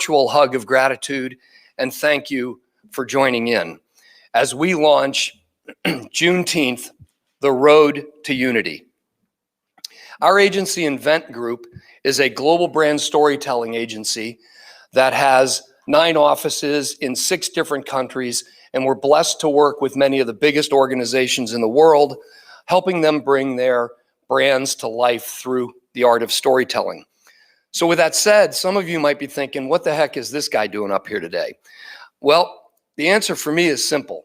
virtual hug of gratitude and thank you for joining in as we launch Juneteenth, the Road to Unity. Our agency, Invent Group, is a global brand storytelling agency that has 9 offices in 6 different countries, and we're blessed to work with many of the biggest organizations in the world, helping them bring their brands to life through the art of storytelling. So with that said, some of you might be thinking, what the heck is this guy doing up here today? Well, the answer for me is simple.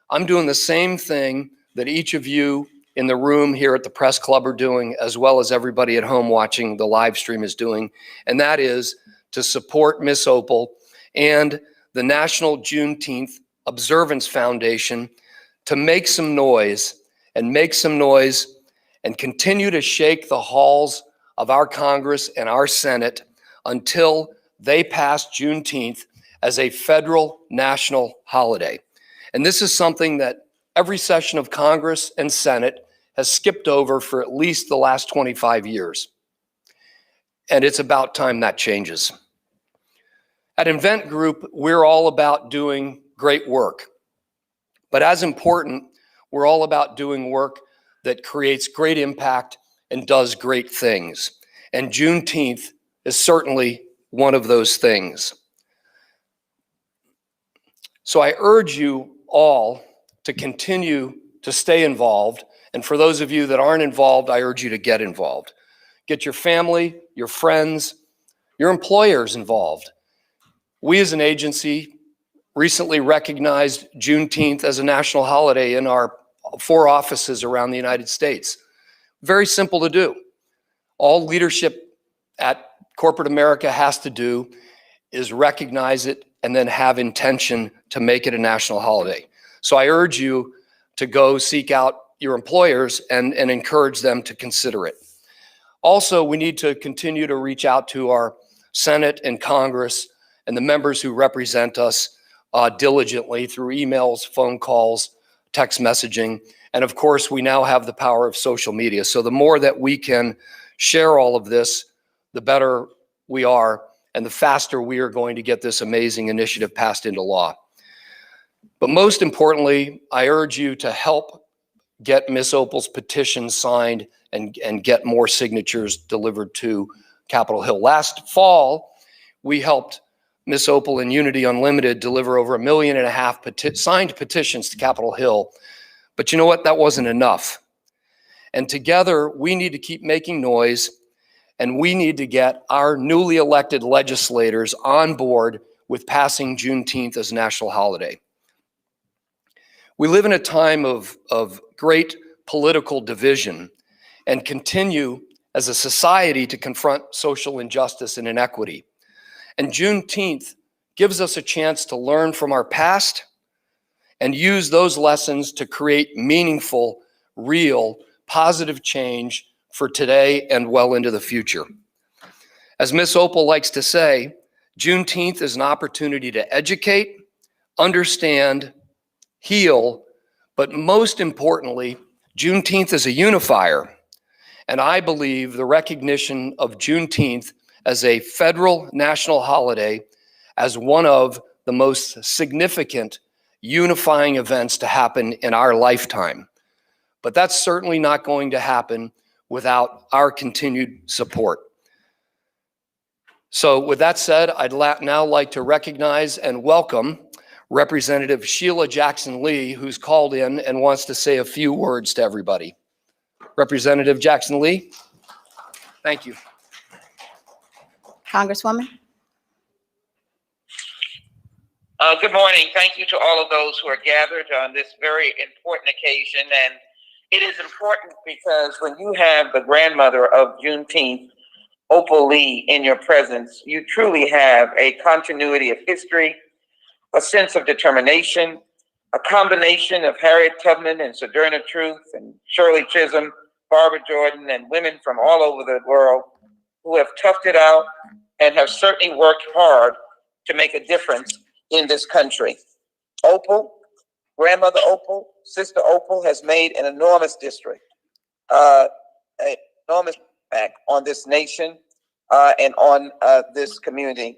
I'm doing the same thing that each of you in the room here at the Press Club are doing, as well as everybody at home watching the live stream is doing, and that is to support Miss Opal and the National Juneteenth Observance Foundation to make some noise and continue to shake the halls of our Congress and our Senate until they pass Juneteenth as a federal national holiday. And this is something that every session of Congress and Senate has skipped over for at least the last 25 years. And it's about time that changes. At Invent Group, we're all about doing great work. But as important, we're all about doing work that creates great impact and does great things. And Juneteenth is certainly one of those things. So I urge you all to continue to stay involved. And for those of you that aren't involved, I urge you to get involved. Get your family, your friends, your employers involved. We as an agency recently recognized Juneteenth as a national holiday in our 4 offices around the United States. Very simple to do. All leadership at corporate America has to do is recognize it and then have intention to make it a national holiday. So I urge you to go seek out your employers and encourage them to consider it. Also, we need to continue to reach out to our Senate and Congress and the members who represent us diligently through emails, phone calls, text messaging. And of course, we now have the power of social media. So the more that we can share all of this, the better we are and the faster we are going to get this amazing initiative passed into law. But most importantly, I urge you to help get Miss Opal's petition signed and get more signatures delivered to Capitol Hill. Last fall, we helped Miss Opal and Unity Unlimited deliver over 1.5 million signed petitions to Capitol Hill. But you know what? That wasn't enough. And together, we need to keep making noise, and we need to get our newly elected legislators on board with passing Juneteenth as a national holiday. We live in a time of great political division and continue as a society to confront social injustice and inequity. And Juneteenth gives us a chance to learn from our past and use those lessons to create meaningful, real, positive change for today and well into the future. As Miss Opal likes to say, Juneteenth is an opportunity to educate, understand, heal, but most importantly, Juneteenth is a unifier. And I believe the recognition of Juneteenth as a federal national holiday as one of the most significant unifying events to happen in our lifetime. But that's certainly not going to happen without our continued support. So with that said, I'd now like to recognize and welcome Representative Sheila Jackson Lee, who's called in and wants to say a few words to everybody. Representative Jackson Lee, thank you. Congresswoman. Good morning. Thank you to all of those who are gathered on this very important occasion. And it is important because when you have the grandmother of Juneteenth, Opal Lee, in your presence, you truly have a continuity of history, a sense of determination, a combination of Harriet Tubman and Sojourner Truth and Shirley Chisholm, Barbara Jordan, and women from all over the world who have toughed it out and have certainly worked hard to make a difference in this country. Opal, grandmother Opal, sister Opal has made an enormous enormous impact on this nation and on this community.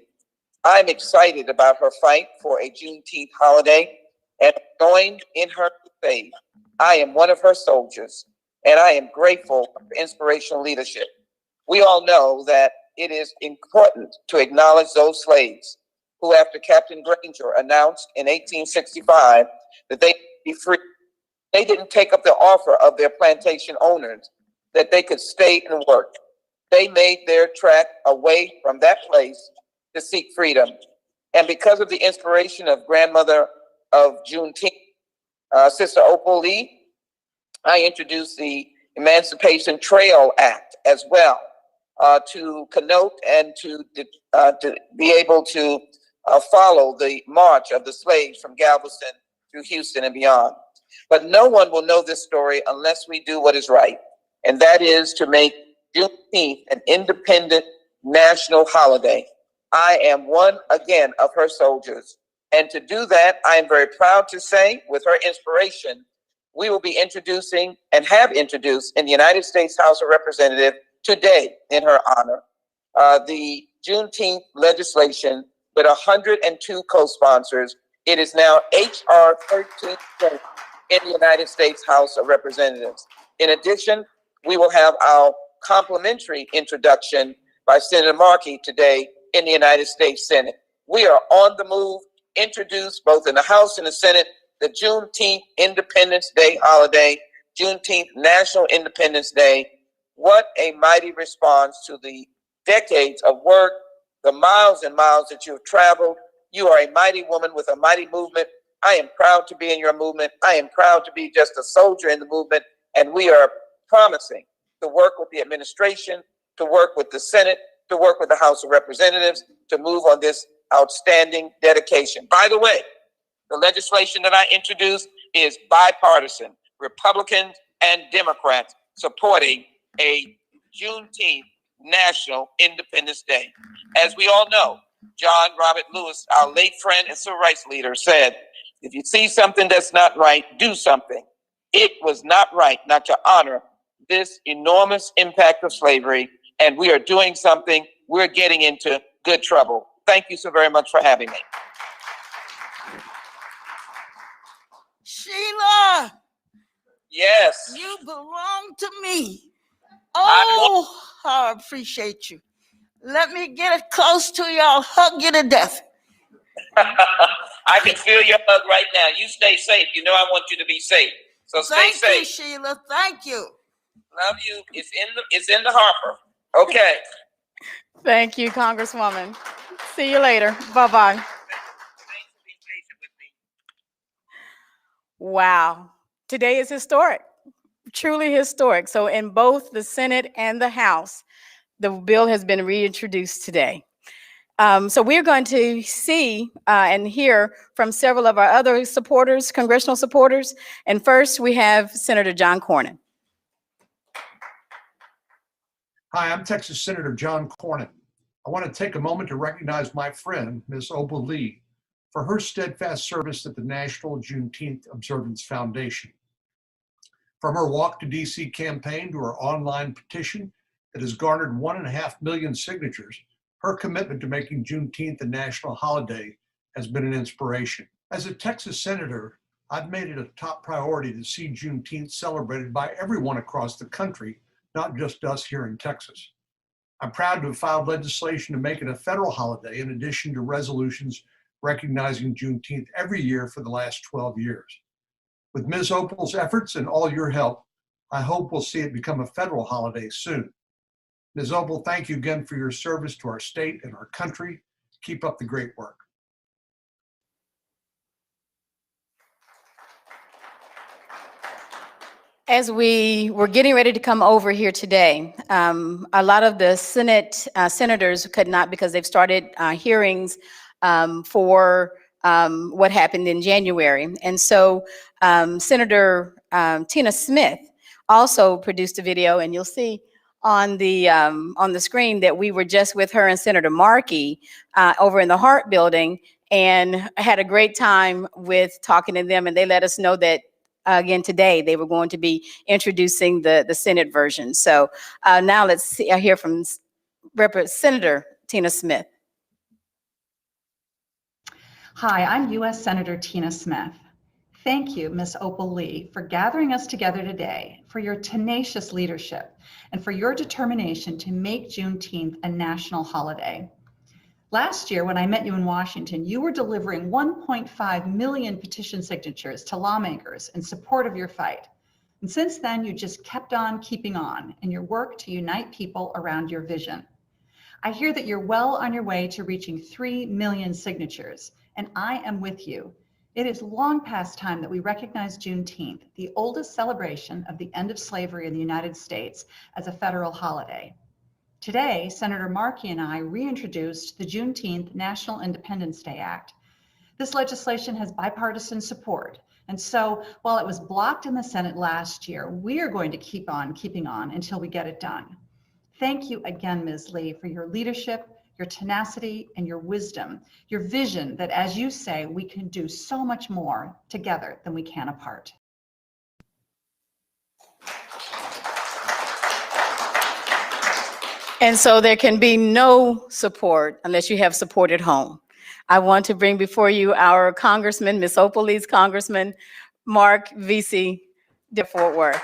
I'm excited about her fight for a Juneteenth holiday and joined in her crusade. I am one of her soldiers, and I am grateful for inspirational leadership. We all know that it is important to acknowledge those slaves who, after Captain Granger announced in 1865 that they would be free, they didn't take up the offer of their plantation owners that they could stay and work. They made their trek away from that place to seek freedom. And because of the inspiration of grandmother of Juneteenth, Sister Opal Lee, I introduced the Emancipation Trail Act as well, to connote and to be able to follow the march of the slaves from Galveston through Houston and beyond. But no one will know this story unless we do what is right, and that is to make Juneteenth an independent national holiday. I am one, again, of her soldiers. And to do that, I am very proud to say, with her inspiration, we will be introducing and have introduced in the United States House of Representatives today in her honor, the Juneteenth legislation with 102 co-sponsors. It is now H.R. 1320 in the United States House of Representatives. In addition, we will have our complimentary introduction by Senator Markey today in the United States Senate. We are on the move, introduced both in the House and the Senate, the Juneteenth Independence Day holiday, Juneteenth National Independence Day. What a mighty response to the decades of work, the miles and miles that you have traveled. You are a mighty woman with a mighty movement. I am proud to be in your movement. I am proud to be just a soldier in the movement. And we are promising to work with the administration, to work with the Senate, to work with the House of Representatives, to move on this outstanding dedication. By the way, the legislation that I introduced is bipartisan, Republicans and Democrats supporting a Juneteenth National Independence Day. As we all know, John Robert Lewis, our late friend and civil rights leader, said, if you see something that's not right, do something. It was not right not to honor this enormous impact of slavery, and we are doing something. We're getting into good trouble. Thank you so very much for having me. Sheila. Yes. You belong to me. Oh, I appreciate you. Let me get it close to you. I'll hug you to death. I can feel your hug right now. You stay safe. You know I want you to be safe. So stay safe. Thank you, Sheila. Thank you. Love you. It's in the hopper. Okay. Thank you, Congresswoman. See you later. Bye-bye. Thanks for being patient with me. Wow. Today is historic, truly historic. So in both the Senate and the House, the bill has been reintroduced today. So we're going to see and hear from several of our other supporters, congressional supporters. And first, we have Senator John Cornyn. Hi, I'm Texas Senator John Cornyn. I want to take a moment to recognize my friend, Ms. Opal Lee, for her steadfast service at the National Juneteenth Observance Foundation. From her Walk to DC campaign to her online petition that has garnered 1.5 million signatures, her commitment to making Juneteenth a national holiday has been an inspiration. As a Texas Senator, I've made it a top priority to see Juneteenth celebrated by everyone across the country, not just us here in Texas. I'm proud to have filed legislation to make it a federal holiday in addition to resolutions recognizing Juneteenth every year for the last 12 years. With Ms. Opal's efforts and all your help, I hope we'll see it become a federal holiday soon. Ms. Opal, thank you again for your service to our state and our country. Keep up the great work. As we were getting ready to come over here today, a lot of the Senate senators could not because they've started hearings for what happened in January. And so Senator Tina Smith also produced a video, and you'll see on the screen that we were just with her and Senator Markey over in the Hart Building, and had a great time with talking to them. And they let us know that again today they were going to be introducing the Senate version. So now let's hear from Senator Tina Smith. Hi, I'm U.S. Senator Tina Smith. Thank you, Ms. Opal Lee, for gathering us together today, for your tenacious leadership, and for your determination to make Juneteenth a national holiday. Last year, when I met you in Washington, you were delivering 1.5 million petition signatures to lawmakers in support of your fight. And since then, you just kept on keeping on in your work to unite people around your vision. I hear that you're well on your way to reaching 3 million signatures, and I am with you. It is long past time that we recognize Juneteenth, the oldest celebration of the end of slavery in the United States, as a federal holiday. Today, Senator Markey and I reintroduced the Juneteenth National Independence Day Act. This legislation has bipartisan support, and so while it was blocked in the Senate last year, we are going to keep on keeping on until we get it done. Thank you again, Ms. Lee, for your leadership, your tenacity, and your wisdom, your vision that, as you say, we can do so much more together than we can apart. And so there can be no support unless you have support at home. I want to bring before you our Congressman, Ms. Opal Lee's Congressman, Mark Vesey, Fort Worth.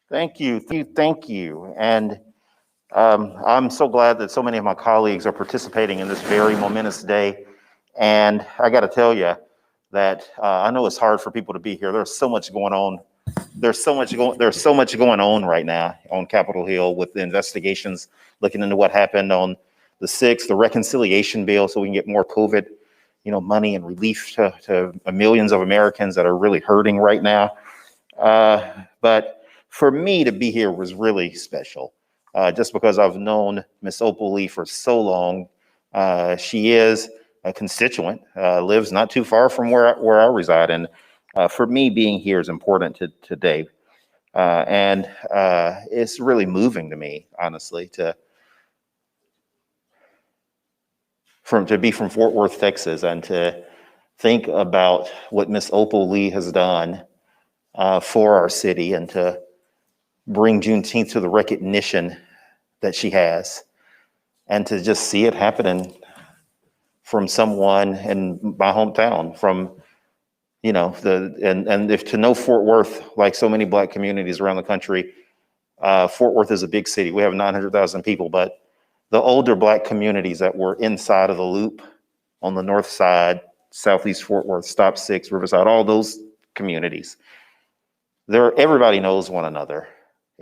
Thank you, thank you. And I'm so glad that so many of my colleagues are participating in this very momentous day. And I got to tell you that I know it's hard for people to be here. There's so much going on. There's so much going on right now on Capitol Hill with the investigations, looking into what happened on the 6th, the reconciliation bill, so we can get more COVID, money and relief to millions of Americans that are really hurting right now. But for me to be here was really special, just because I've known Miss Opal Lee for so long. She is a constituent, lives not too far from where I reside, and for me, being here is important today. And it's really moving to me, honestly, to be from Fort Worth, Texas, and to think about what Miss Opal Lee has done for our city, and to bring Juneteenth to the recognition that she has, and to just see it happening from someone in my hometown, from and if to know Fort Worth, like so many Black communities around the country, Fort Worth is a big city. We have 900,000 people, but the older Black communities that were inside of the loop on the north side, Southeast Fort Worth, Stop 6, Riverside, all those communities, everybody knows one another.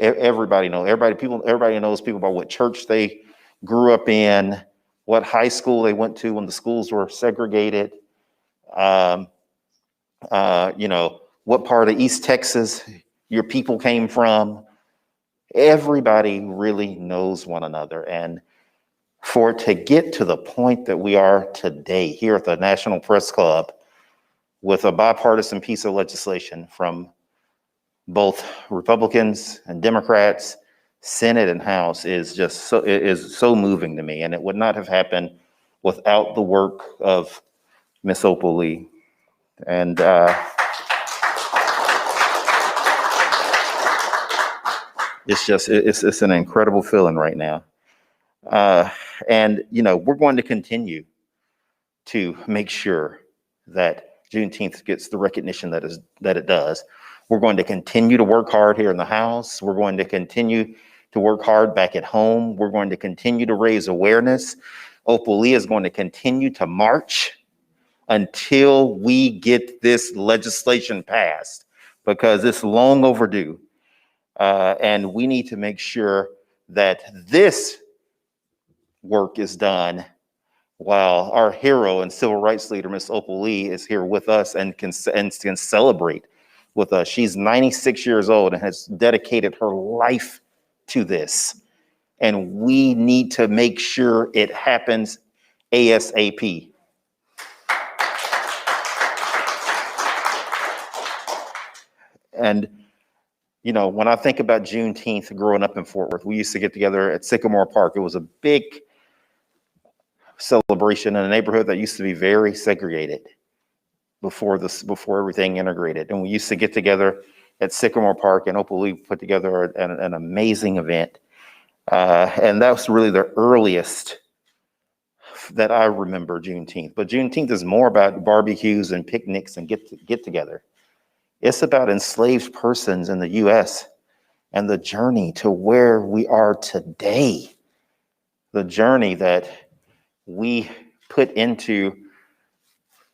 Everybody knows people by what church they grew up in, what high school they went to when the schools were segregated, what part of East Texas your people came from. Everybody really knows one another. And for it to get to the point that we are today here at the National Press Club with a bipartisan piece of legislation from both Republicans and Democrats, Senate and House, is so moving to me. And it would not have happened without the work of Miss Opal Lee. And it's an incredible feeling right now. And we're going to continue to make sure that Juneteenth gets the recognition that it does. We're going to continue to work hard here in the House. We're going to continue to work hard back at home. We're going to continue to raise awareness. Opal Lee is going to continue to march until we get this legislation passed, because it's long overdue. And we need to make sure that this work is done while our hero and civil rights leader, Miss Opal Lee, is here with us and can celebrate with us. She's 96 years old and has dedicated her life to this. And we need to make sure it happens ASAP. And, when I think about Juneteenth growing up in Fort Worth, we used to get together at Sycamore Park. It was a big celebration in a neighborhood that used to be very segregated before everything integrated. And we used to get together at Sycamore Park, and Opal Lee put together an amazing event And that was really the earliest that I remember Juneteenth. But Juneteenth is more about barbecues and picnics and get together. It's about enslaved persons in the U.S. and the journey to where we are today. The journey that we put into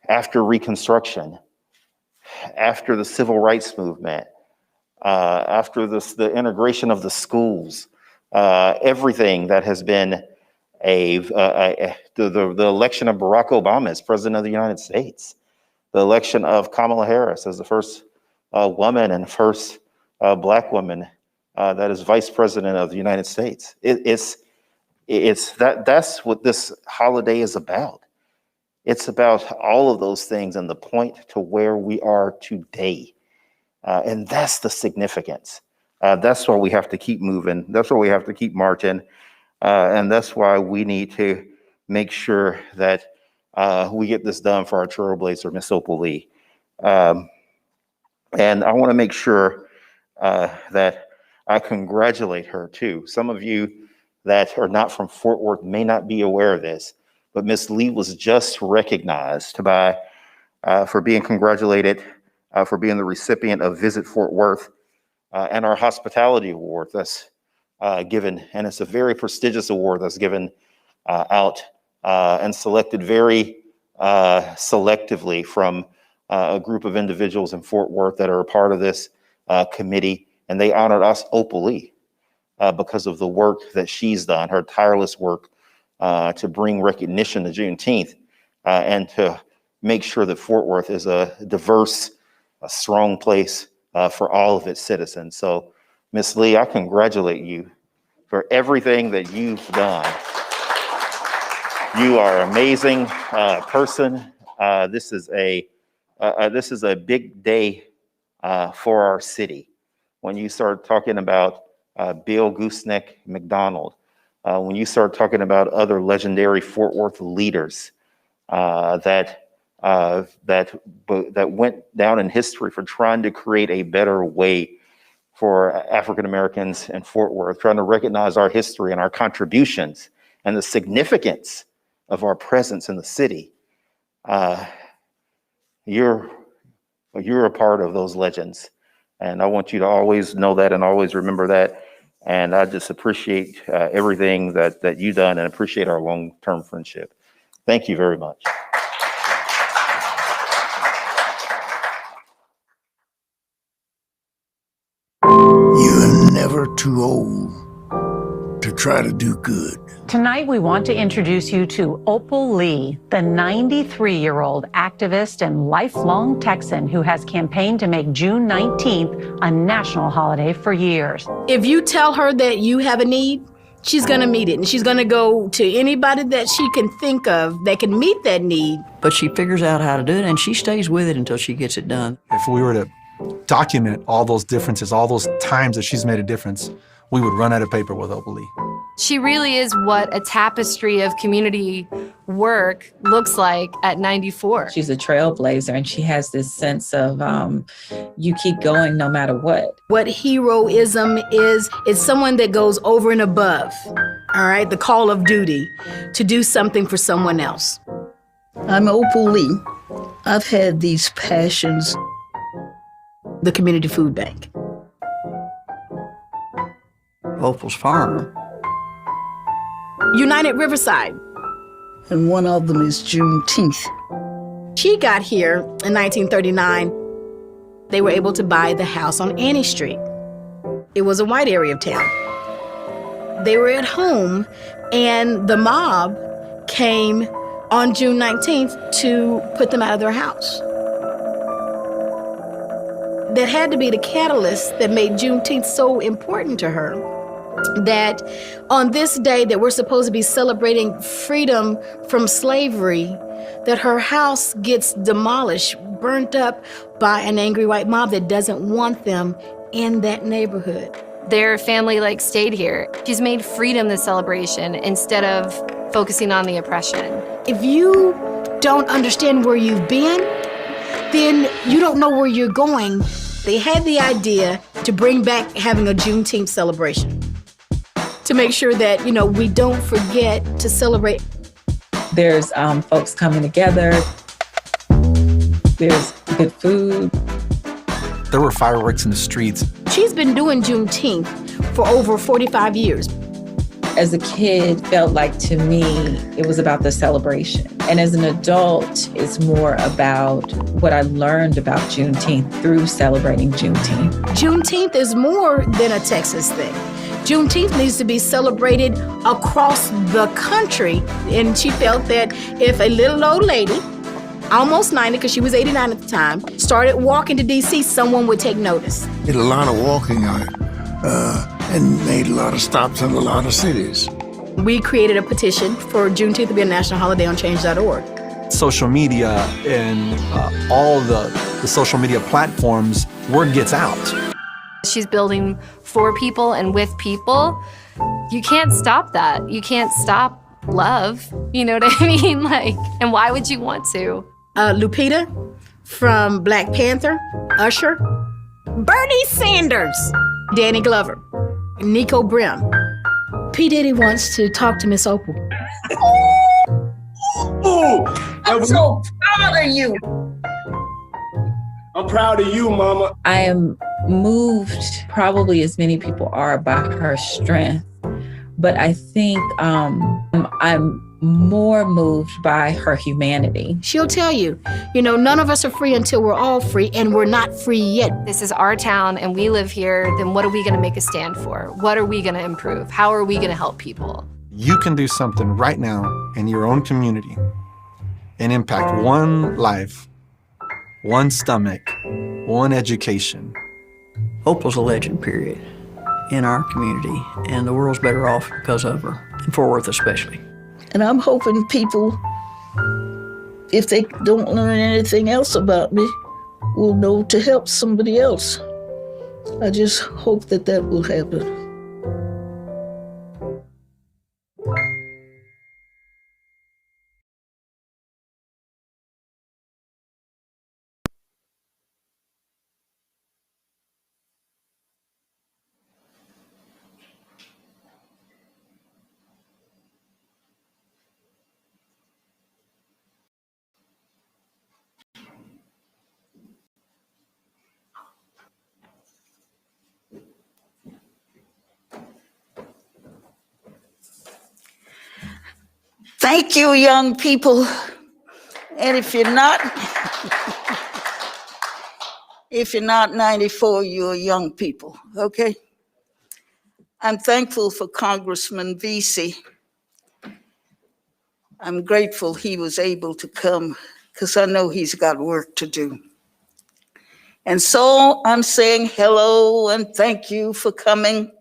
after Reconstruction, after the Civil Rights Movement, after the integration of the schools, everything that has been the election of Barack Obama as president of the United States, the election of Kamala Harris as the first woman and first Black woman that is vice president of the United States. That's what this holiday is about. It's about all of those things and the point to where we are today. And that's the significance. That's why we have to keep moving. That's why we have to keep marching. And that's why we need to make sure that we get this done for our trailblazer, Miss Opal Lee. And I want to make sure that I congratulate her too. Some of you that are not from Fort Worth may not be aware of this, but Miss Lee was just recognized for being congratulated for being the recipient of Visit Fort Worth and our hospitality award that's given, and it's a very prestigious award that's given out and selected very selectively from a group of individuals in Fort Worth that are a part of this committee, and they honored us, Opal Lee, because of the work that she's done, her tireless work to bring recognition to Juneteenth and to make sure that Fort Worth is a diverse, a strong place for all of its citizens. So, Ms. Lee, I congratulate you for everything that you've done. You are an amazing person. This is a big day for our city. When you start talking about Bill Gooseneck McDonald, when you start talking about other legendary Fort Worth leaders that went down in history for trying to create a better way for African Americans in Fort Worth, trying to recognize our history and our contributions and the significance of our presence in the city. You're a part of those legends. And I want you to always know that and always remember that. And I just appreciate everything that you've done and appreciate our long-term friendship. Thank you very much. You're never too old to try to do good. Tonight, we want to introduce you to Opal Lee, the 93-year-old activist and lifelong Texan who has campaigned to make June 19th a national holiday for years. If you tell her that you have a need, she's gonna meet it, and she's gonna go to anybody that she can think of that can meet that need. But she figures out how to do it, and she stays with it until she gets it done. If we were to document all those differences, all those times that she's made a difference, we would run out of paper with Opal Lee. She really is what a tapestry of community work looks like at 94. She's a trailblazer, and she has this sense of you keep going no matter what. What heroism is, it's someone that goes over and above, all right, the call of duty to do something for someone else. I'm Opal Lee. I've had these passions. The community food bank. Opal's Farm. United Riverside. And one of them is Juneteenth. She got here in 1939. They were able to buy the house on Annie Street. It was a white area of town. They were at home, and the mob came on June 19th to put them out of their house. That had to be the catalyst that made Juneteenth so important to her, that on this day that we're supposed to be celebrating freedom from slavery, that her house gets demolished, burnt up by an angry white mob that doesn't want them in that neighborhood. Their family stayed here. She's made freedom the celebration instead of focusing on the oppression. If you don't understand where you've been, then you don't know where you're going. They had the idea to bring back having a Juneteenth celebration. To make sure that, we don't forget to celebrate. There's folks coming together. There's good food. There were fireworks in the streets. She's been doing Juneteenth for over 45 years. As a kid, felt like to me, it was about the celebration. And as an adult, it's more about what I learned about Juneteenth through celebrating Juneteenth. Juneteenth is more than a Texas thing. Juneteenth needs to be celebrated across the country. And she felt that if a little old lady, almost 90, because she was 89 at the time, started walking to D.C., someone would take notice. Did a lot of walking on it and made a lot of stops in a lot of cities. We created a petition for Juneteenth to be a national holiday on change.org. Social media and all the social media platforms, word gets out. She's building for people and with people. You can't stop that. You can't stop love. You know what I mean? And why would you want to? Lupita from Black Panther, Usher, Bernie Sanders, Danny Glover, Nico Brim. P. Diddy wants to talk to Miss Opal. I'm so proud of you. I'm proud of you, Mama. I am moved, probably as many people are, by her strength. But I think I'm more moved by her humanity. She'll tell you, none of us are free until we're all free, and we're not free yet. This is our town and we live here, then what are we gonna make a stand for? What are we gonna improve? How are we gonna help people? You can do something right now in your own community and impact one life, one stomach, one education. Opal's a legend, period, in our community, and the world's better off because of her, in Fort Worth especially. And I'm hoping people, if they don't learn anything else about me, will know to help somebody else. I just hope that will happen. Thank you, young people. And if you're not 94, you're young people, okay? I'm thankful for Congressman Vesey. I'm grateful he was able to come because I know he's got work to do. And so I'm saying hello and thank you for coming.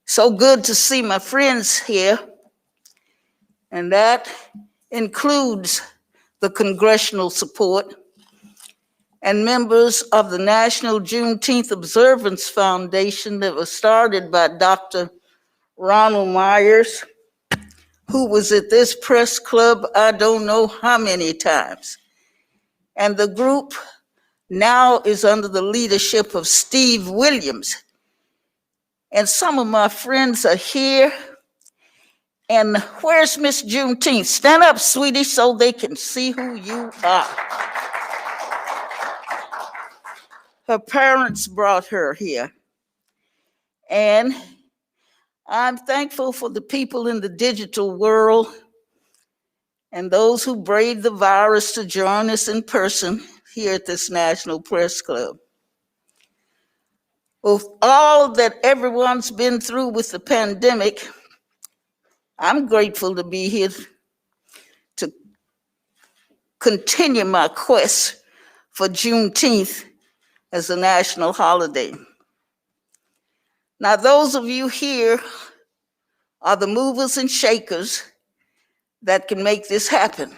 So good to see my friends here. And that includes the Congressional support and members of the National Juneteenth Observance Foundation that was started by Dr. Ronald Myers, who was at this press club I don't know how many times. And the group now is under the leadership of Steve Williams. And some of my friends are here. And where's Miss Juneteenth? Stand up, sweetie, so they can see who you are. Her parents brought her here. And I'm thankful for the people in the digital world and those who braved the virus to join us in person here at this National Press Club. With all that everyone's been through with the pandemic, I'm grateful to be here to continue my quest for Juneteenth as a national holiday. Now, those of you here are the movers and shakers that can make this happen.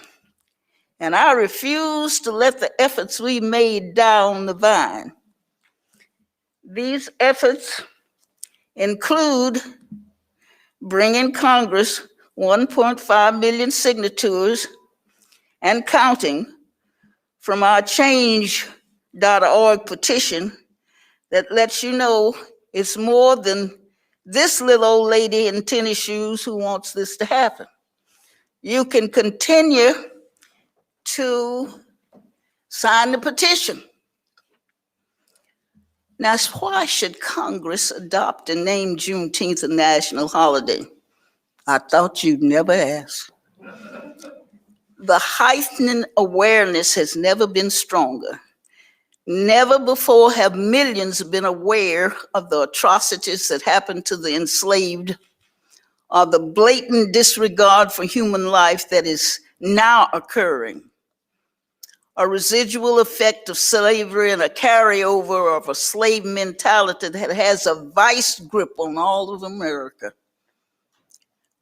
And I refuse to let the efforts we made down the vine. These efforts include bringing Congress 1.5 million signatures and counting from our change.org petition that lets you know it's more than this little old lady in tennis shoes who wants this to happen. You can continue to sign the petition. Now, why should Congress adopt and name Juneteenth a national holiday? I thought you'd never ask. The heightened awareness has never been stronger. Never before have millions been aware of the atrocities that happened to the enslaved, or the blatant disregard for human life that is now occurring. A residual effect of slavery and a carryover of a slave mentality that has a vice grip on all of America.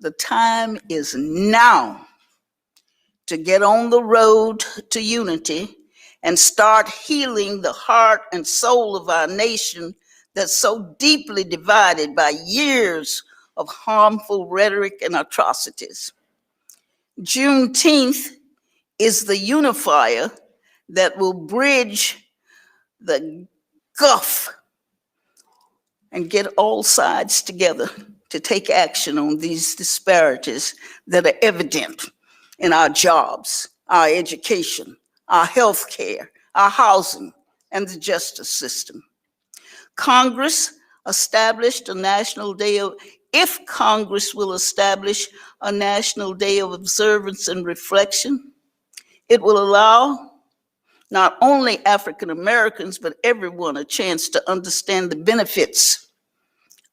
The time is now to get on the road to unity and start healing the heart and soul of our nation that's so deeply divided by years of harmful rhetoric and atrocities. Juneteenth is the unifier that will bridge the gulf and get all sides together to take action on these disparities that are evident in our jobs, our education, our health care, our housing, and the justice system. Congress established a national day of, if Congress will establish a national day of observance and reflection, it will allow not only African Americans, but everyone a chance to understand the benefits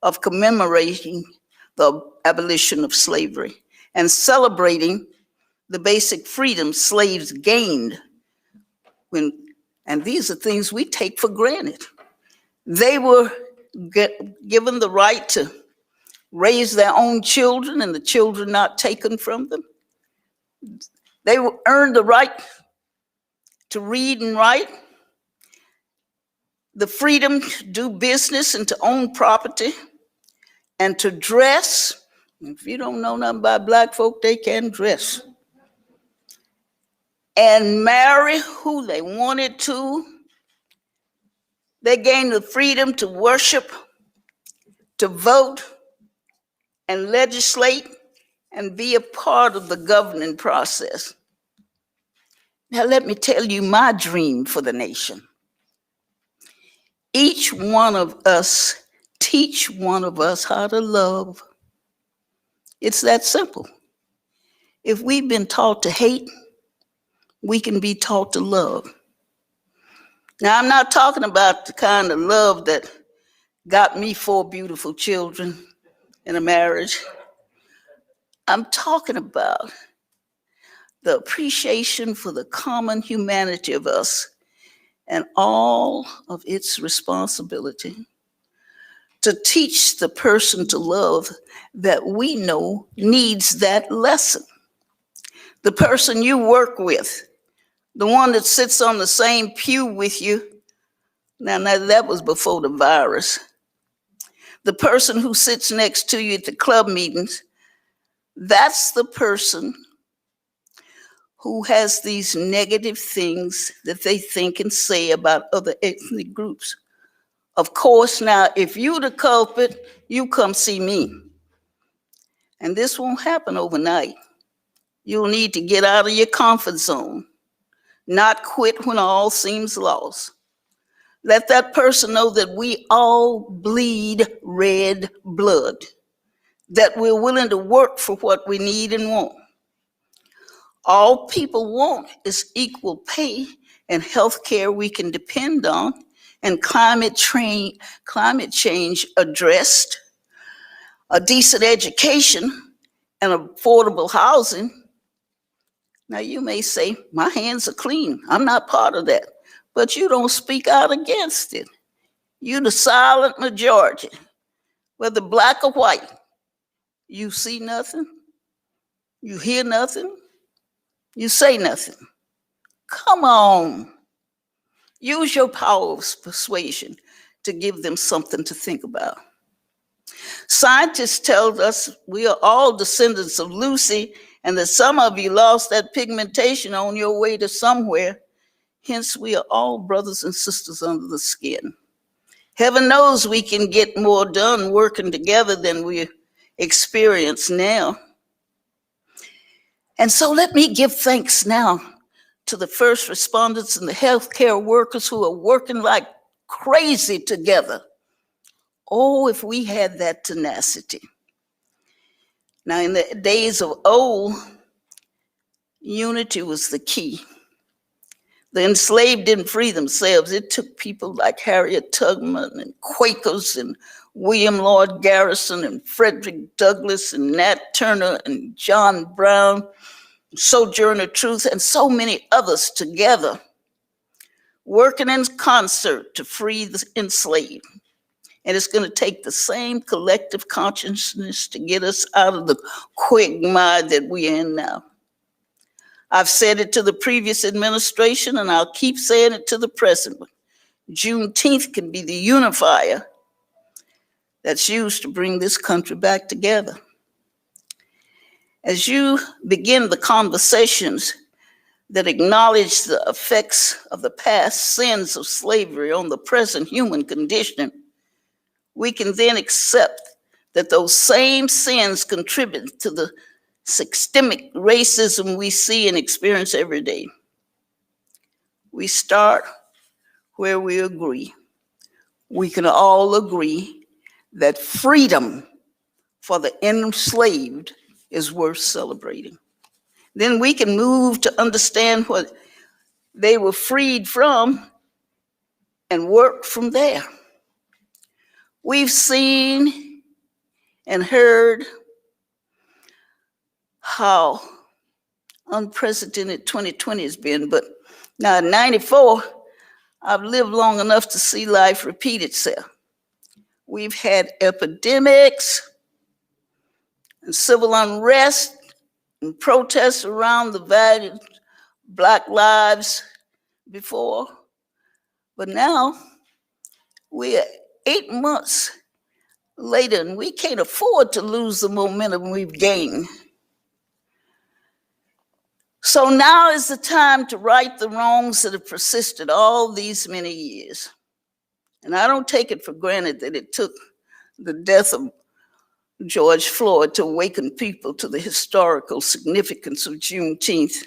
of commemorating the abolition of slavery and celebrating the basic freedoms slaves gained and these are things we take for granted. They were given the right to raise their own children and the children not taken from them. They earned the right to read and write, the freedom to do business and to own property, and to dress. If you don't know nothing about Black folk, they can dress. And marry who they wanted to. They gained the freedom to worship, to vote, and legislate, and be a part of the governing process. Now, let me tell you my dream for the nation. Each one of us, teach one of us how to love. It's that simple. If we've been taught to hate, we can be taught to love. Now, I'm not talking about the kind of love that got me 4 beautiful children in a marriage. I'm talking about the appreciation for the common humanity of us and all of its responsibility to teach the person to love that we know needs that lesson. The person you work with, the one that sits on the same pew with you. Now that was before the virus. The person who sits next to you at the club meetings, that's the person who has these negative things that they think and say about other ethnic groups. Of course, now, if you're the culprit, you come see me. And this won't happen overnight. You'll need to get out of your comfort zone, not quit when all seems lost. Let that person know that we all bleed red blood, that we're willing to work for what we need and want. All people want is equal pay and health care we can depend on, and climate change addressed, a decent education, and affordable housing. Now you may say, my hands are clean. I'm not part of that. But you don't speak out against it. You're the silent majority, whether Black or white. You see nothing, you hear nothing, you say nothing. Come on. Use your power of persuasion to give them something to think about. Scientists tell us we are all descendants of Lucy, and that some of you lost that pigmentation on your way to somewhere. Hence, we are all brothers and sisters under the skin. Heaven knows we can get more done working together than we experience now. And so let me give thanks now to the first responders and the healthcare workers who are working like crazy together. Oh, if we had that tenacity. Now, in the days of old, unity was the key. The enslaved didn't free themselves. It took people like Harriet Tubman and Quakers and William Lloyd Garrison and Frederick Douglass and Nat Turner and John Brown, Sojourner Truth, and so many others together, working in concert to free the enslaved. And it's going to take the same collective consciousness to get us out of the quagmire that we're in now. I've said it to the previous administration, and I'll keep saying it to the present one. Juneteenth can be the unifier that's used to bring this country back together. As you begin the conversations that acknowledge the effects of the past sins of slavery on the present human condition, we can then accept that those same sins contribute to the systemic racism we see and experience every day. We start where we agree. We can all agree that freedom for the enslaved is worth celebrating. Then we can move to understand what they were freed from and work from there. We've seen and heard how unprecedented 2020 has been, but now at 94, I've lived long enough to see life repeat itself. We've had epidemics and civil unrest and protests around the value of Black lives before, but now we're 8 months later and we can't afford to lose the momentum we've gained. So now is the time to right the wrongs that have persisted all these many years. And I don't take it for granted that it took the death of George Floyd to awaken people to the historical significance of Juneteenth.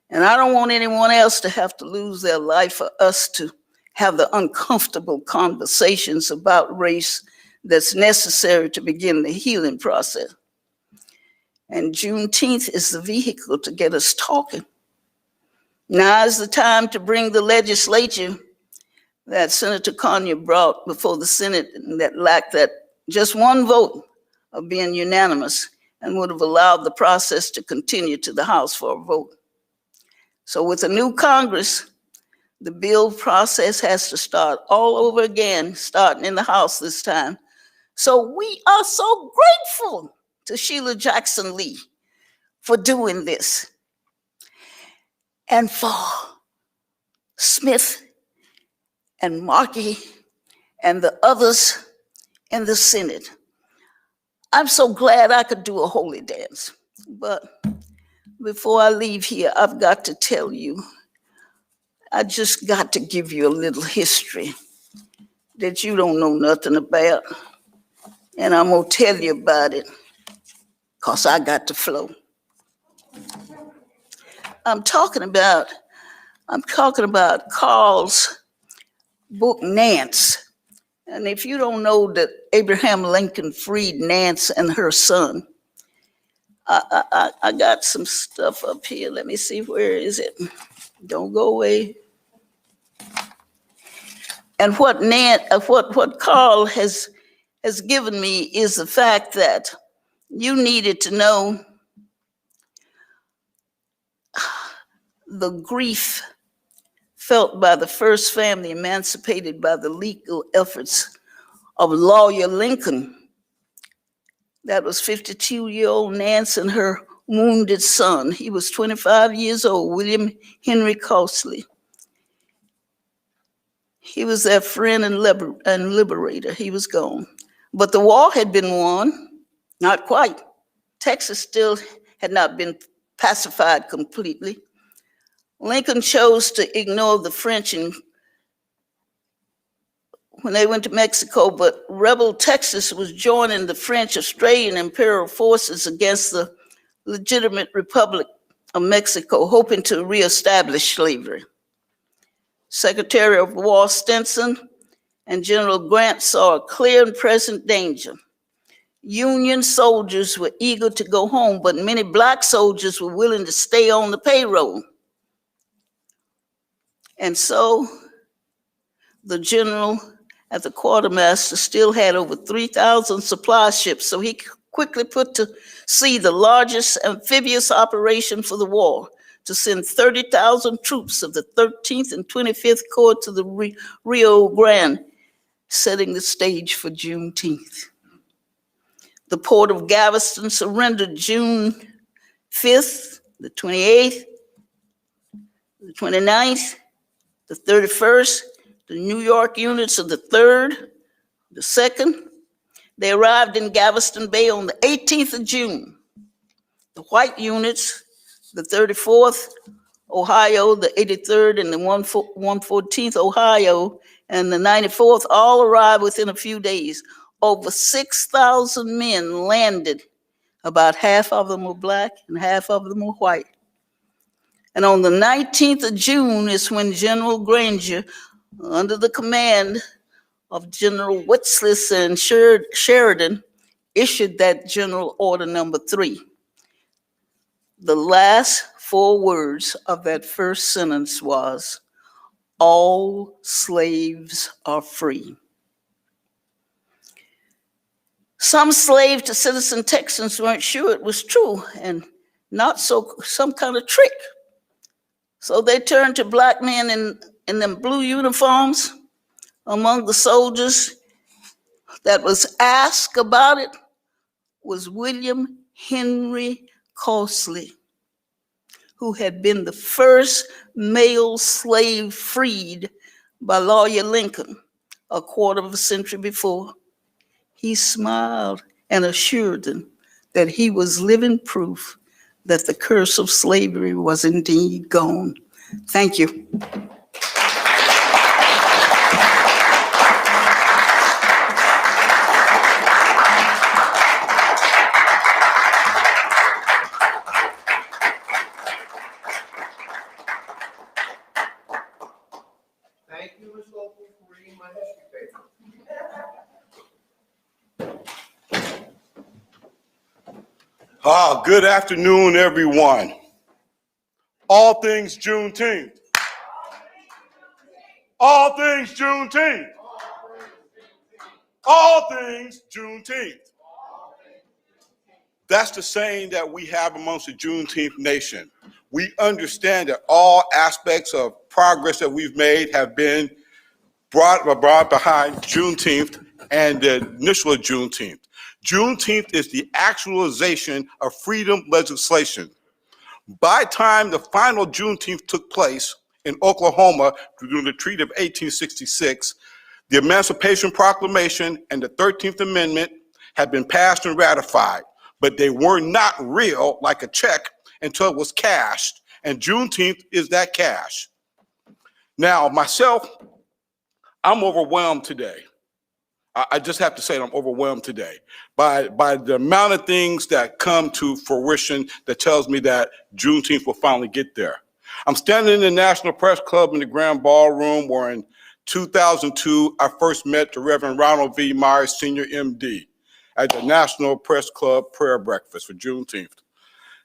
And I don't want anyone else to have to lose their life for us to have the uncomfortable conversations about race that's necessary to begin the healing process. And Juneteenth is the vehicle to get us talking. Now is the time to bring the legislature that Senator Conyers brought before the Senate that lacked that just one vote of being unanimous and would have allowed the process to continue to the House for a vote. So with a new Congress, the bill process has to start all over again, starting in the House this time. So we are so grateful to Sheila Jackson Lee for doing this, and for Smith and Markey and the others in the Senate. I'm so glad I could do a holy dance. But before I leave here, I've got to tell you, I just got to give you a little history that you don't know nothing about. And I'm gonna tell you about it, because I got to flow. I'm talking about Carl's book, Nance. And if you don't know that Abraham Lincoln freed Nance and her son, I got some stuff up here. Let me see, where is it? Don't go away. And what Carl has given me is the fact that you needed to know the grief felt by the first family emancipated by the legal efforts of lawyer Lincoln. That was 52-year-old Nance and her wounded son. He was 25 years old, William Henry Costley. He was their friend and liberator. He was gone. But the war had been won, not quite. Texas still had not been pacified completely. Lincoln chose to ignore the French and when they went to Mexico, but rebel Texas was joining the French, Australian imperial forces against the legitimate Republic of Mexico, hoping to reestablish slavery. Secretary of War Stinson and General Grant saw a clear and present danger. Union soldiers were eager to go home, but many Black soldiers were willing to stay on the payroll. And so the general at the quartermaster still had over 3,000 supply ships, so he quickly put to sea the largest amphibious operation for the war, to send 30,000 troops of the 13th and 25th Corps to the Rio Grande, setting the stage for Juneteenth. The port of Galveston surrendered June 5th, the 28th, the 29th, the 31st, the New York units of the 3rd, the 2nd. They arrived in Galveston Bay on the 18th of June. The white units, the 34th Ohio, the 83rd, and the 114th Ohio, and the 94th all arrived within a few days. Over 6,000 men landed. About half of them were Black and half of them were white. And on the 19th of June is when General Granger, under the command of General Wetzlis and Sheridan, issued that General Order Number 3. The last 4 words of that first sentence was, "All slaves are free." Some slave to citizen Texans weren't sure it was true and not so some kind of trick. So they turned to Black men in them blue uniforms. Among the soldiers that was asked about it was William Henry Cosley, who had been the first male slave freed by Lawyer Lincoln a quarter of a century before. He smiled and assured them that he was living proof that the curse of slavery was indeed gone. Thank you. Thank you, Ms. Opal, for reading my history paper. Good afternoon, everyone. All things Juneteenth. All things Juneteenth. All things Juneteenth. That's the saying that we have amongst the Juneteenth nation. We understand that all aspects of progress that we've made have been brought behind Juneteenth and the initial of Juneteenth. Juneteenth is the actualization of freedom legislation. By the time the final Juneteenth took place in Oklahoma during the Treaty of 1866, the Emancipation Proclamation and the 13th Amendment had been passed and ratified, but they were not real like a check until it was cashed, and Juneteenth is that cash. Now, myself, I'm overwhelmed today. I just have to say I'm overwhelmed today by the amount of things that come to fruition that tells me that Juneteenth will finally get there. I'm standing in the National Press Club in the Grand Ballroom where in 2002, I first met the Reverend Ronald V. Myers, Senior MD, at the National Press Club prayer breakfast for Juneteenth.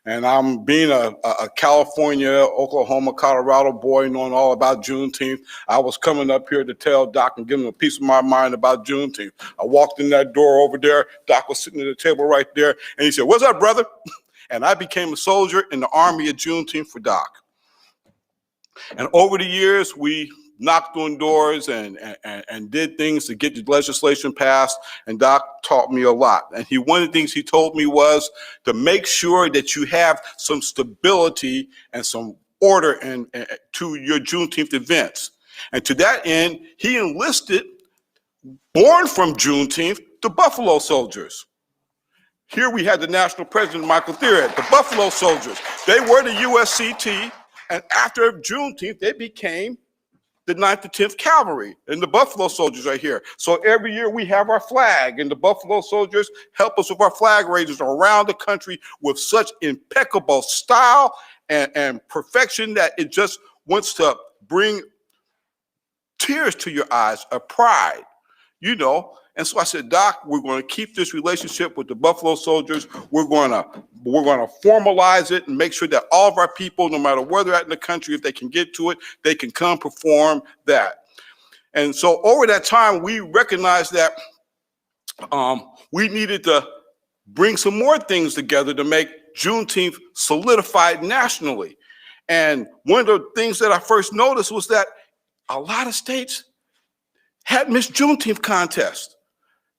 And I'm being a California, Oklahoma, Colorado boy knowing all about Juneteenth. I was coming up here to tell Doc and give him a piece of my mind about Juneteenth. I walked in that door over there. Doc was sitting at the table right there. And he said, "What's up, brother?" And I became a soldier in the Army of Juneteenth for Doc. And over the years, we knocked on doors and did things to get the legislation passed, and Doc taught me a lot. And one of the things he told me was to make sure that you have some stability and some order to your Juneteenth events. And to that end, he enlisted, born from Juneteenth, the Buffalo Soldiers. Here we had the national president, Michael Theriot, the Buffalo Soldiers. They were the USCT, and after Juneteenth, they became the 9th to 10th Cavalry, and the Buffalo Soldiers are here. So every year we have our flag, and the Buffalo Soldiers help us with our flag raises around the country with such impeccable style and perfection that it just wants to bring tears to your eyes of pride, you know. And so I said, Doc, we're going to keep this relationship with the Buffalo Soldiers. We're going to formalize it and make sure that all of our people, no matter where they're at in the country, if they can get to it, they can come perform that. And so over that time, we recognized that we needed to bring some more things together to make Juneteenth solidified nationally. And one of the things that I first noticed was that a lot of states had Miss Juneteenth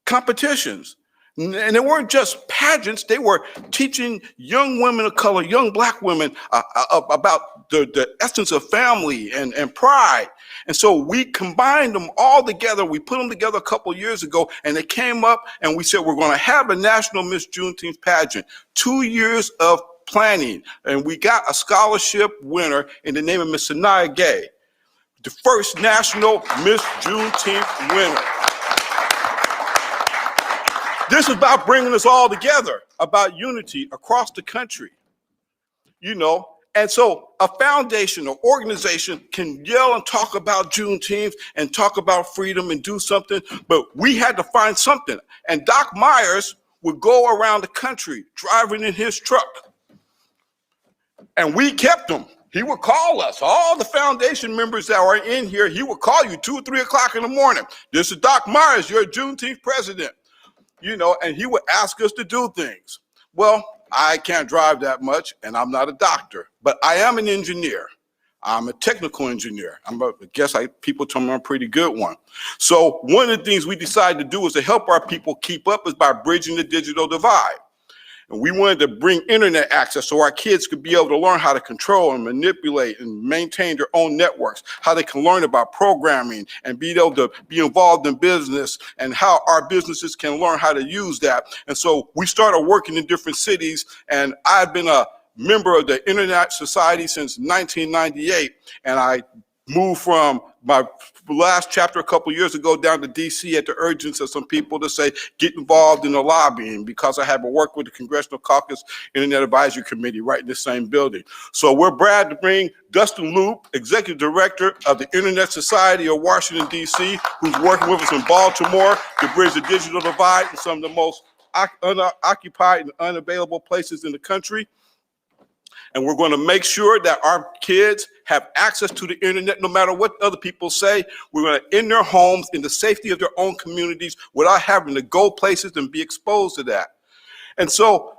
competitions. And they weren't just pageants, they were teaching young women of color, young Black women about the essence of family and pride. And so we combined them all together. We put them together a couple of years ago, and they came up and we said, we're going to have a national Miss Juneteenth pageant. 2 years of planning. And we got a scholarship winner in the name of Miss Sanaya Gay, the first national Miss Juneteenth winner. This is about bringing us all together, about unity across the country, you know. And so a foundation or organization can yell and talk about Juneteenth and talk about freedom and do something, but we had to find something. And Doc Myers would go around the country driving in his truck, and we kept him. He would call us, all the foundation members that were in here, he would call you 2 or 3 o'clock in the morning. This is Doc Myers, you're a Juneteenth president, you know, and he would ask us to do things. Well, I can't drive that much, and I'm not a doctor, but I am an engineer. I'm a technical engineer. People tell me I'm a pretty good one. So one of the things we decided to do is to help our people keep up is by bridging the digital divide. And we wanted to bring internet access so our kids could be able to learn how to control and manipulate and maintain their own networks, how they can learn about programming and be able to be involved in business, and how our businesses can learn how to use that. And so we started working in different cities, and I've been a member of the Internet Society since 1998, and I moved from my last chapter a couple years ago down to DC at the urgence of some people to say, get involved in the lobbying, because I have worked with the Congressional Caucus Internet Advisory Committee right in the same building. So we're proud to bring Dustin Loop, Executive Director of the Internet Society of Washington, DC, who's working with us in Baltimore to bridge the digital divide in some of the most unoccupied and unavailable places in the country. And we're going to make sure that our kids have access to the internet no matter what other people say. We're going to, in their homes, in the safety of their own communities, without having to go places and be exposed to that. And so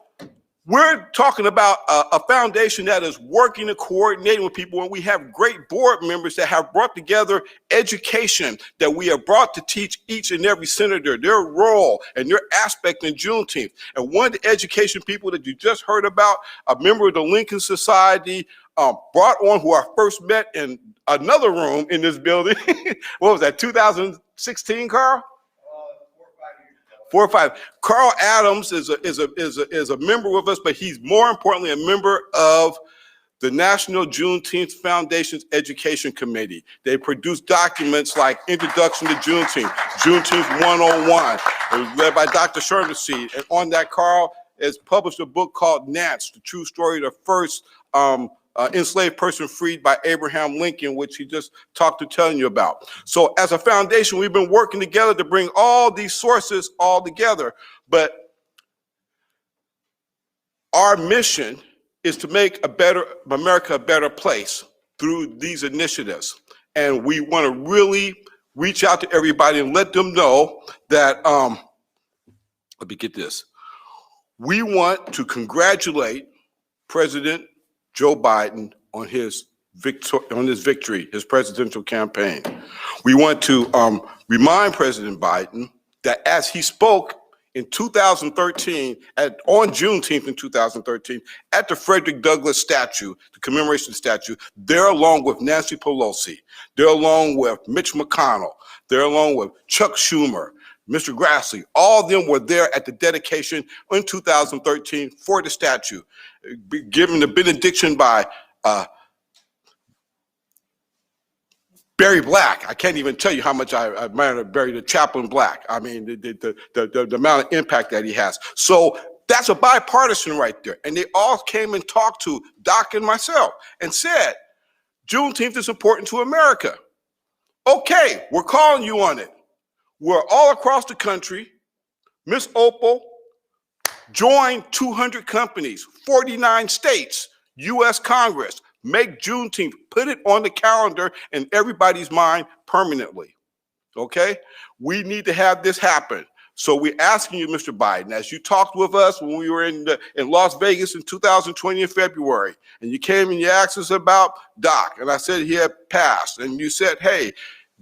we're talking about a foundation that is working and coordinating with people, and we have great board members that have brought together education that we have brought to teach each and every senator their role and their aspect in Juneteenth. And one of the education people that you just heard about, a member of the Lincoln Society, brought on, who I first met in another room in this building. What was that, 2016, Carl? 4 or 5. Carl Adams is a member with us, but he's more importantly a member of the National Juneteenth Foundation's Education Committee. They produce documents like Introduction to Juneteenth, Juneteenth 101. It was led by Dr. Sherman Seed. And on that, Carl has published a book called Nance, the true story of the first enslaved person freed by Abraham Lincoln, which he just talked to telling you about. So as a foundation, we've been working together to bring all these sources all together. But our mission is to make America a better place through these initiatives. And we want to really reach out to everybody and let them know that, let me get this. We want to congratulate President Joe Biden on his victory, his presidential campaign. We want to remind President Biden that as he spoke in 2013, on Juneteenth in 2013, at the Frederick Douglass statue, the commemoration statue, there along with Nancy Pelosi, there along with Mitch McConnell, there along with Chuck Schumer, Mr. Grassley, all of them were there at the dedication in 2013 for the statue, given the benediction by Barry Black. I can't even tell you how much I admire Barry the Chaplain Black. I mean, the amount of impact that he has. So that's a bipartisan right there. And they all came and talked to Doc and myself and said, Juneteenth is important to America. Okay, we're calling you on it. We're all across the country. Miss Opal joined 200 companies, 49 states, U.S. Congress. Make Juneteenth, put it on the calendar in everybody's mind permanently, okay? We need to have this happen. So we're asking you, Mr. Biden, as you talked with us when we were in Las Vegas in 2020 in February, and you came and you asked us about Doc, and I said he had passed, and you said, hey,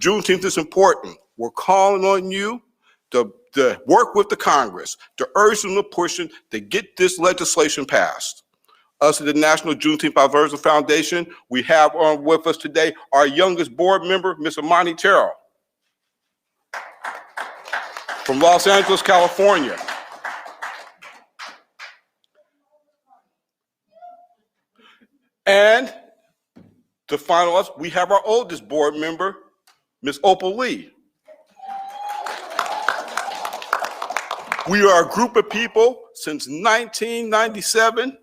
Juneteenth is important. We're calling on you to work with the Congress, to urge them to push it, to get this legislation passed. Us at the National Juneteenth Foundation, we have on with us today our youngest board member, Ms. Amani Terrell, from Los Angeles, California. And to finalize, we have our oldest board member, Ms. Opal Lee. We are a group of people since 1997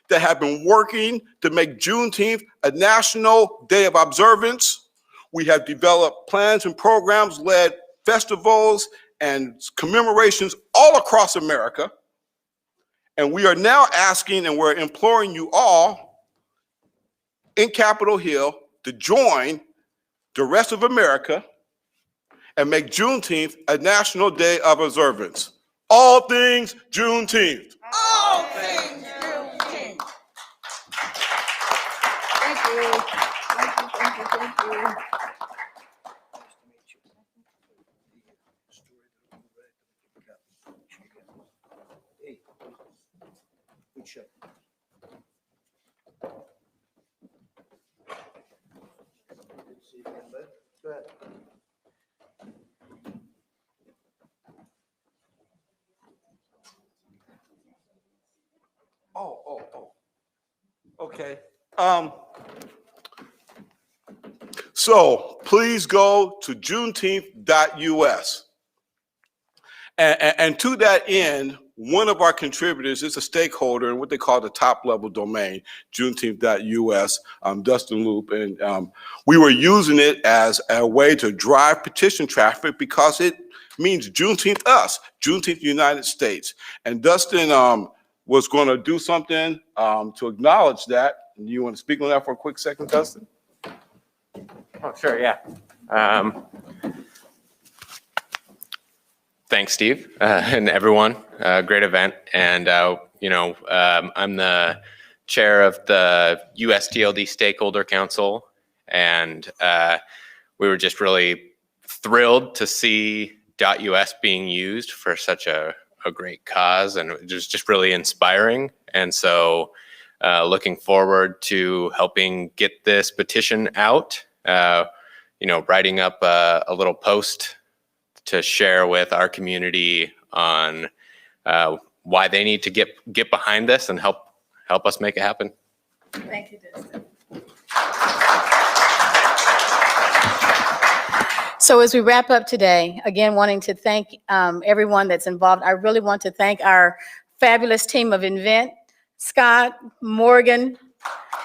that have been working to make Juneteenth a national day of observance. We have developed plans and programs, led festivals and commemorations all across America. And we are now asking and we're imploring you all in Capitol Hill to join the rest of America and make Juneteenth a national day of observance. All things Juneteenth. All things Juneteenth. Thank you. Thank you, thank you, thank you. Go ahead. Oh. Okay. So please go to juneteenth.us. And to that end, one of our contributors is a stakeholder in what they call the top level domain, juneteenth.us, Dustin Loop. And we were using it as a way to drive petition traffic because it means Juneteenth us, Juneteenth United States. And Dustin was going to do something to acknowledge that. You want to speak on that for a quick second, Dustin? Oh, sure, yeah. Thanks, Steve, and everyone. Great event. And, I'm the chair of the USTLD Stakeholder Council. And we were just really thrilled to see .us being used for such a great cause. And it was just really inspiring. And so looking forward to helping get this petition out, writing up a little post to share with our community on why they need to get behind this and help us make it happen. Thank you, Dustin. So as we wrap up today, again, wanting to thank everyone that's involved. I really want to thank our fabulous team of Invent, Scott, Morgan,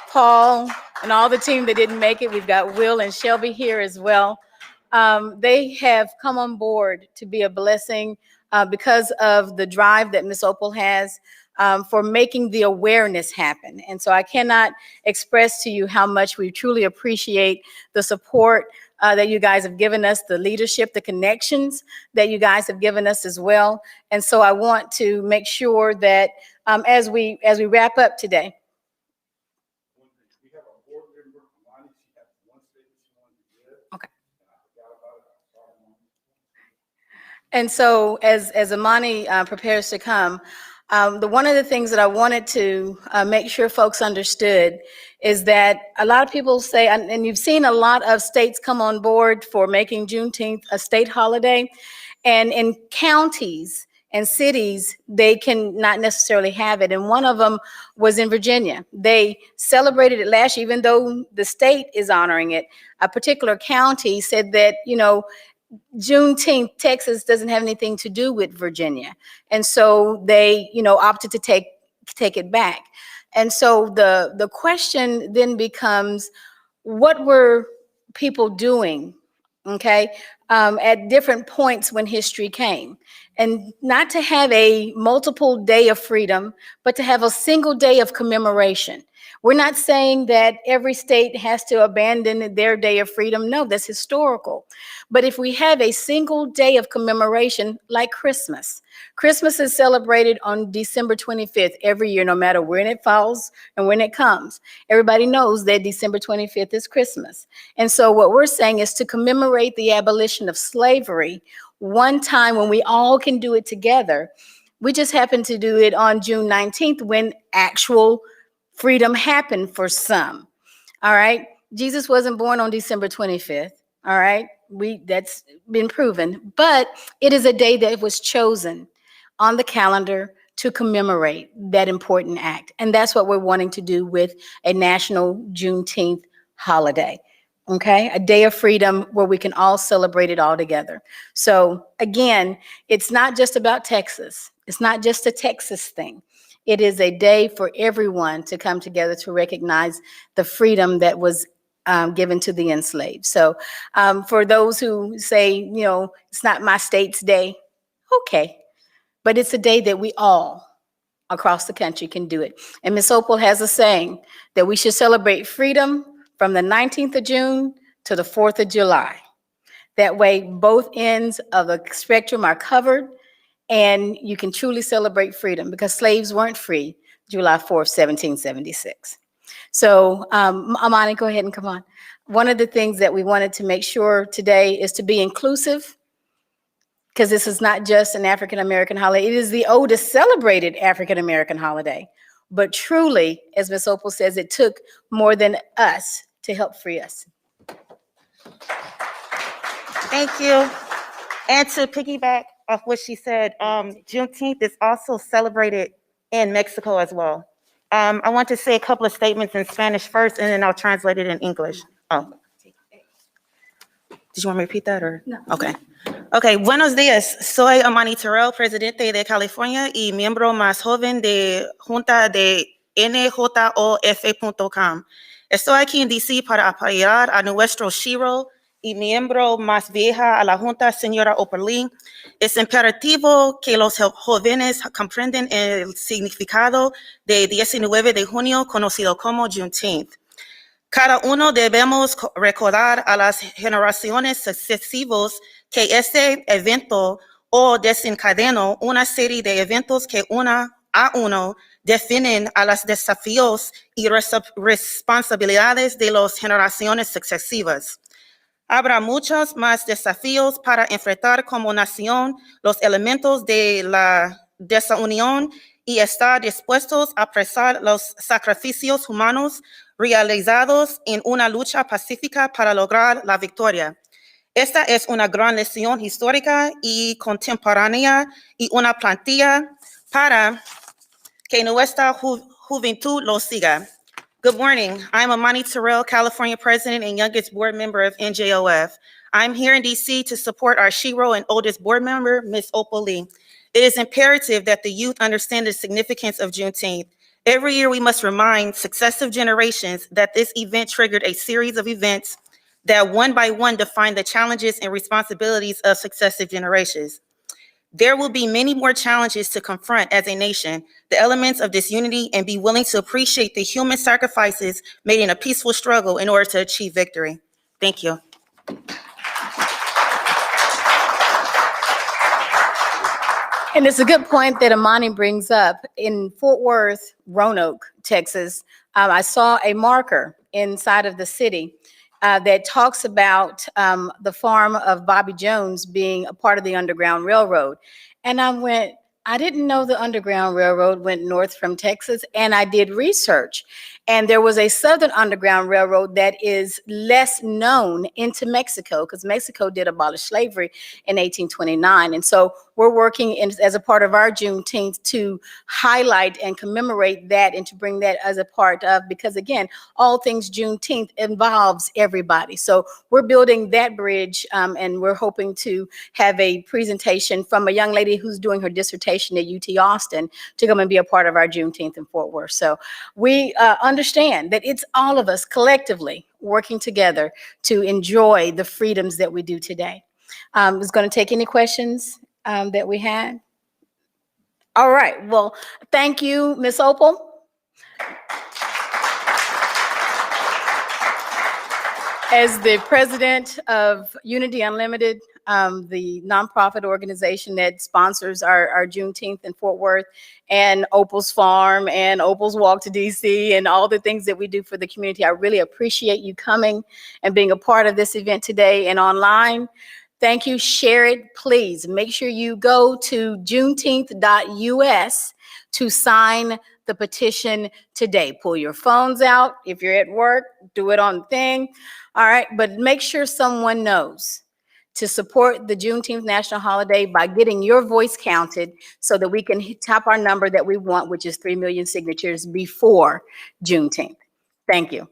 Paul, and all the team that didn't make it. We've got Will and Shelby here as well. They have come on board to be a blessing because of the drive that Ms. Opal has for making the awareness happen. And so I cannot express to you how much we truly appreciate the support that you guys have given us, the leadership, the connections that you guys have given us as well. And so I want to make sure that as we wrap up today. Okay. And so as Amani prepares to come, one of the things that I wanted to make sure folks understood is that a lot of people say, and you've seen a lot of states come on board for making Juneteenth a state holiday, and in counties and cities, they can not necessarily have it. And one of them was in Virginia. They celebrated it last year, even though the state is honoring it. A particular county said that, Juneteenth, Texas doesn't have anything to do with Virginia. And so they, opted to take it back. And so the question then becomes, what were people doing, okay, at different points when history came? And not to have a multiple day of freedom, but to have a single day of commemoration. We're not saying that every state has to abandon their day of freedom. No, that's historical. But if we have a single day of commemoration, like Christmas. Christmas is celebrated on December 25th every year, no matter when it falls and when it comes. Everybody knows that December 25th is Christmas. And so what we're saying is to commemorate the abolition of slavery one time when we all can do it together. We just happen to do it on June 19th when actual freedom happened for some. All right. Jesus wasn't born on December 25th. All right. That's been proven, but it is a day that was chosen on the calendar to commemorate that important act. And that's what we're wanting to do with a national Juneteenth holiday. Okay, a day of freedom where we can all celebrate it all together. So again, it's not just about Texas. It's not just a Texas thing. It is a day for everyone to come together to recognize the freedom that was given to the enslaved. So for those who say, it's not my state's day, okay. But it's a day that we all across the country can do it. And Ms. Opal has a saying that we should celebrate freedom from the 19th of June to the 4th of July. That way, both ends of the spectrum are covered and you can truly celebrate freedom because slaves weren't free July 4th, 1776. So Amani, go ahead and come on. One of the things that we wanted to make sure today is to be inclusive, because this is not just an African-American holiday. It is the oldest celebrated African-American holiday. But truly, as Ms. Opal says, it took more than us to help free us. Thank you. And to piggyback off what she said, Juneteenth is also celebrated in Mexico as well. I want to say a couple of statements in Spanish first, and then I'll translate it in English. Oh. Did you want me to repeat that or? No. Okay. Okay, buenos días. Soy Amani Terrell, presidente de California y miembro más joven de Junta de NJOF.com. Estoy aquí en DC para apoyar a nuestro Shiro y miembro más vieja a la Junta, señora Opal Lee. Es imperativo que los jóvenes comprendan el significado de 19 de junio, conocido como Juneteenth. Cada uno debemos recordar a las generaciones sucesivas que este evento o desencadenó una serie de eventos que uno a uno definen a los desafíos y responsabilidades de las generaciones sucesivas. Habrá muchos más desafíos para enfrentar como nación los elementos de la desunión y estar dispuestos a prestar los sacrificios humanos realizados en una lucha pacífica para lograr la victoria. Esta es una gran lección histórica y contemporánea y una plantilla para que nuestra juventud lo siga. Good morning. I'm Amani Terrell, California president and youngest board member of NJOF. I'm here in DC to support our Shiro and oldest board member, Ms. Opal Lee. It is imperative that the youth understand the significance of Juneteenth. Every year we must remind successive generations that this event triggered a series of events that one by one define the challenges and responsibilities of successive generations. There will be many more challenges to confront as a nation, the elements of this unity, and be willing to appreciate the human sacrifices made in a peaceful struggle in order to achieve victory. Thank you. And it's a good point that Amani brings up. In Fort Worth, Roanoke, Texas, I saw a marker inside of the city that talks about the farm of Bobby Jones being a part of the Underground Railroad. And I went, I didn't know the Underground Railroad went north from Texas, and I did research. And there was a Southern Underground Railroad that is less known into Mexico, because Mexico did abolish slavery in 1829. And so we're working as a part of our Juneteenth to highlight and commemorate that and to bring that as a part of, because again, all things Juneteenth involves everybody. So we're building that bridge, and we're hoping to have a presentation from a young lady who's doing her dissertation at UT Austin to come and be a part of our Juneteenth in Fort Worth. So we understand that it's all of us collectively working together to enjoy the freedoms that we do today. I was going to take any questions that we had. All right. Well, thank you, Ms. Opal. As the president of Unity Unlimited, the nonprofit organization that sponsors our Juneteenth in Fort Worth, and Opal's Farm and Opal's Walk to DC and all the things that we do for the community, I really appreciate you coming and being a part of this event today and online. Thank you. Share it, please. Make sure you go to juneteenth.us to sign the petition today. Pull your phones out. If you're at work, do it on the thing. All right, but make sure someone knows to support the Juneteenth national holiday by getting your voice counted so that we can top our number that we want, which is 3 million signatures before Juneteenth. Thank you.